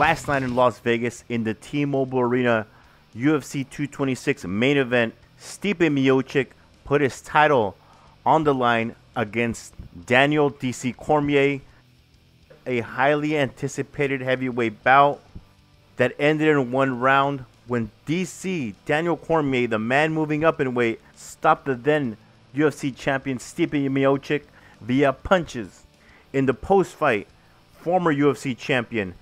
last night in Las Vegas in the T-Mobile Arena UFC 226 main event, Stipe Miocic put his title on the line against Daniel DC Cormier, a highly anticipated heavyweight bout that ended in one round when Daniel Cormier, the man moving up in weight, stopped the then UFC champion Stipe Miocic via punches. In the post-fight, former UFC champion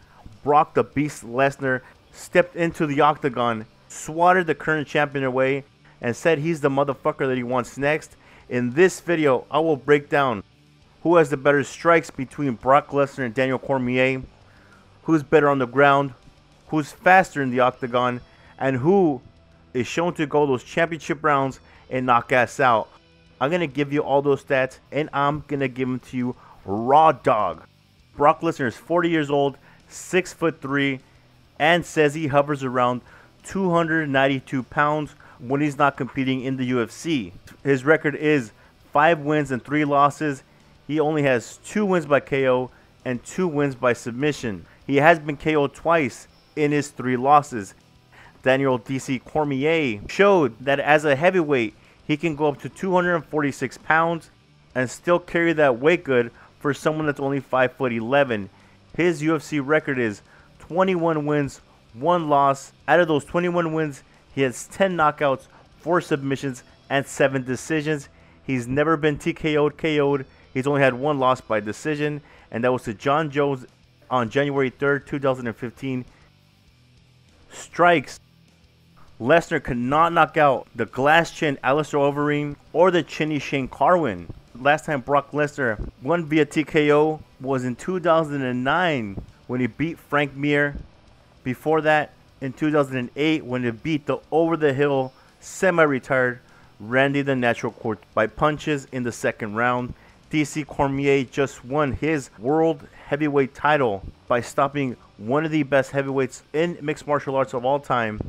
Brock the Beast Lesnar stepped into the octagon, swatted the current champion away, and said he's the motherfucker that he wants next. In this video, I will break down who has the better strikes between Brock Lesnar and Daniel Cormier, who's better on the ground, who's faster in the octagon, and who is shown to go those championship rounds and knock ass out. I'm going to give you all those stats, and I'm going to give them to you raw dog. Brock Lesnar is 40 years old, 6'3", and says he hovers around 292 pounds when he's not competing in the UFC. His record is 5 wins and 3 losses. He only has 2 wins by KO and 2 wins by submission. He has been KO'd twice in his 3 losses. Daniel DC Cormier showed that as a heavyweight, he can go up to 246 pounds and still carry that weight good for someone that's only 5'11". His UFC record is 21 wins, 1 loss. Out of those 21 wins, he has 10 knockouts, 4 submissions, and 7 decisions. He's never been TKO'd. He's only had 1 loss by decision, and that was to John Jones on January 3rd, 2015. Strikes. Lesnar could not knock out the glass chin Alistair Overeem or the chinny Shane Carwin. Last time Brock Lesnar won via TKO was in 2009 when he beat Frank Mir. Before that, in 2008 when he beat the over-the-hill, semi-retired Randy the Natural Cortez by punches in the 2nd round. DC Cormier just won his world heavyweight title by stopping one of the best heavyweights in mixed martial arts of all time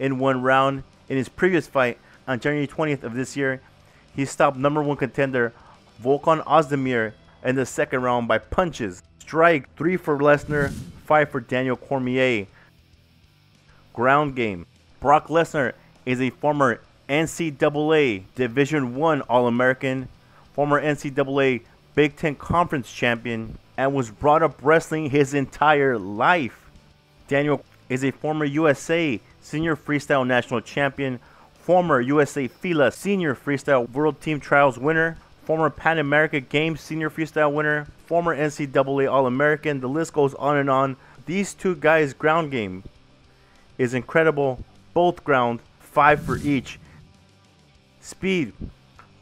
in 1 round. In his previous fight on January 20th of this year, he stopped #1 contender Volkan Ozdemir in the 2nd round by punches. Strike 3 for Lesnar, 5 for Daniel Cormier. Ground game. Brock Lesnar is a former NCAA Division I All-American, former NCAA Big Ten Conference champion, and was brought up wrestling his entire life. Daniel is a former USA Senior Freestyle National Champion, former USA FILA Senior Freestyle World Team Trials winner, former Pan America Games Senior Freestyle winner, former NCAA All-American. The list goes on and on. These two guys' ground game is incredible. Both ground, 5 for each. Speed.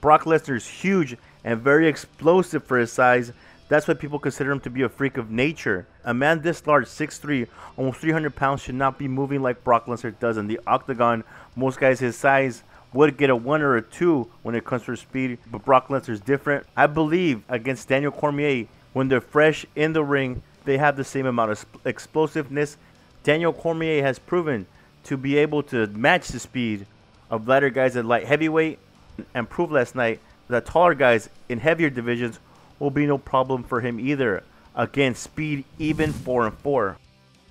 Brock Lesnar is huge and very explosive for his size. That's why people consider him to be a freak of nature. A man this large, 6'3", almost 300 pounds, should not be moving like Brock Lesnar does in the octagon. Most guys his size would get a 1 or a 2 when it comes to speed, but Brock Lesnar is different. I believe against Daniel Cormier, when they're fresh in the ring, they have the same amount of explosiveness. Daniel Cormier has proven to be able to match the speed of lighter guys at light heavyweight, and proved last night that taller guys in heavier divisions will be no problem for him either. Again, speed even 4-4.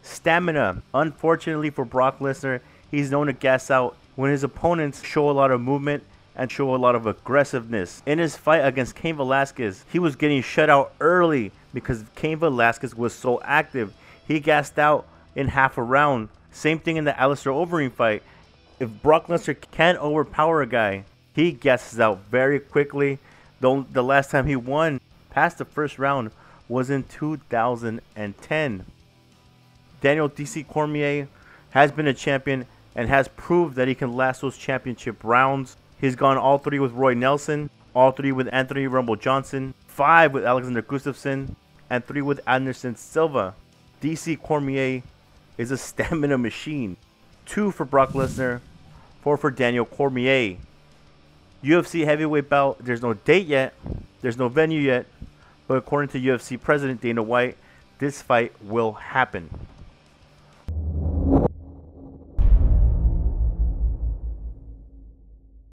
Stamina. Unfortunately for Brock Lesnar, he's known to gas out when his opponents show a lot of movement and show a lot of aggressiveness. In his fight against Cain Velasquez, he was getting shut out early because Cain Velasquez was so active. He gassed out in half a round. Same thing in the Alistair Overeem fight. If Brock Lesnar can't overpower a guy, he gasses out very quickly. The last time he won past the 1st round was in 2010. Daniel DC Cormier has been a champion and has proved that he can last those championship rounds. He's gone all 3 with Roy Nelson, all 3 with Anthony Rumble Johnson, 5 with Alexander Gustafsson, and 3 with Anderson Silva. DC Cormier is a stamina machine. 2 for Brock Lesnar, 4 for Daniel Cormier. UFC heavyweight bout. There's no date yet. There's no venue yet. But according to UFC President Dana White, this fight will happen.